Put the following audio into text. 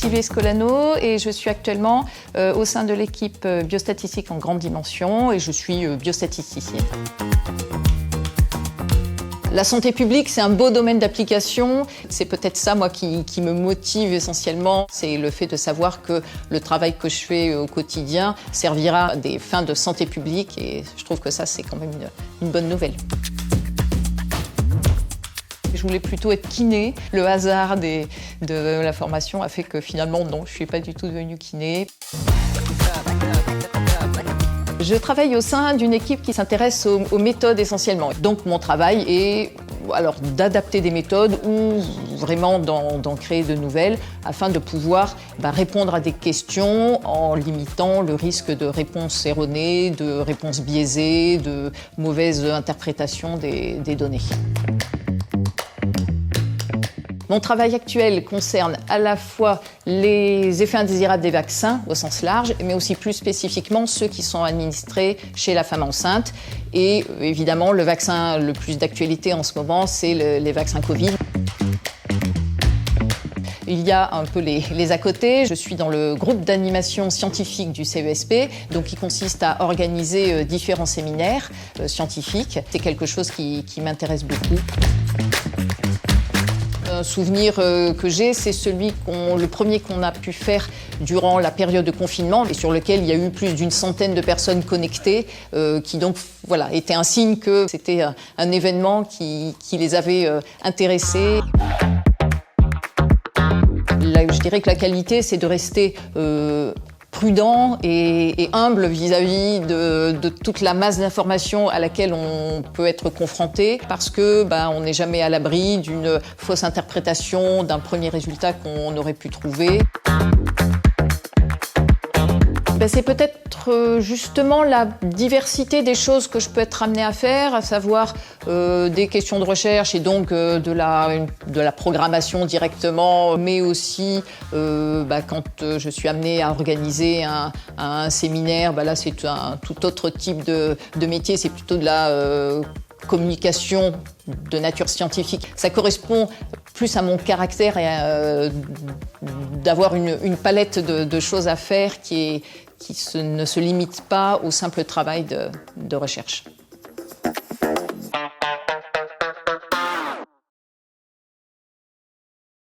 Sylvie Scolano et je suis actuellement au sein de l'équipe biostatistique en grande dimension et je suis biostatisticienne. La santé publique, c'est un beau domaine d'application. C'est peut-être ça, moi, qui me motive essentiellement. C'est le fait de savoir que le travail que je fais au quotidien servira à des fins de santé publique et je trouve que ça, c'est quand même une bonne nouvelle. Je voulais plutôt être kiné. Le hasard de la formation a fait que finalement, non, je ne suis pas du tout devenue kiné. Je travaille au sein d'une équipe qui s'intéresse aux méthodes essentiellement. Donc mon travail est d'adapter des méthodes ou vraiment d'en créer de nouvelles afin de pouvoir répondre à des questions en limitant le risque de réponses erronées, de réponses biaisées, de mauvaise interprétation des données. Mon travail actuel concerne à la fois les effets indésirables des vaccins au sens large, mais aussi plus spécifiquement ceux qui sont administrés chez la femme enceinte. Et évidemment, le vaccin le plus d'actualité en ce moment, c'est les vaccins Covid. Il y a un peu les à côté. Je suis dans le groupe d'animation scientifique du CESP, donc qui consiste à organiser différents séminaires scientifiques. C'est quelque chose qui m'intéresse beaucoup. Un souvenir que j'ai, c'est le premier qu'on a pu faire durant la période de confinement et sur lequel il y a eu plus d'une centaine de personnes connectées qui donc était un signe que c'était un événement qui les avait intéressés. Là, je dirais que la qualité, c'est de rester prudent et humble vis-à-vis de toute la masse d'informations à laquelle on peut être confronté parce que on n'est jamais à l'abri d'une fausse interprétation d'un premier résultat qu'on aurait pu trouver. C'est peut-être justement la diversité des choses que je peux être amenée à faire, à savoir des questions de recherche et donc de la programmation directement, mais aussi quand je suis amenée à organiser un séminaire, là c'est un tout autre type de métier, c'est plutôt de la communication de nature scientifique. Ça correspond plus à mon caractère et d'avoir une palette de choses à faire qui ne se limite pas au simple travail de recherche.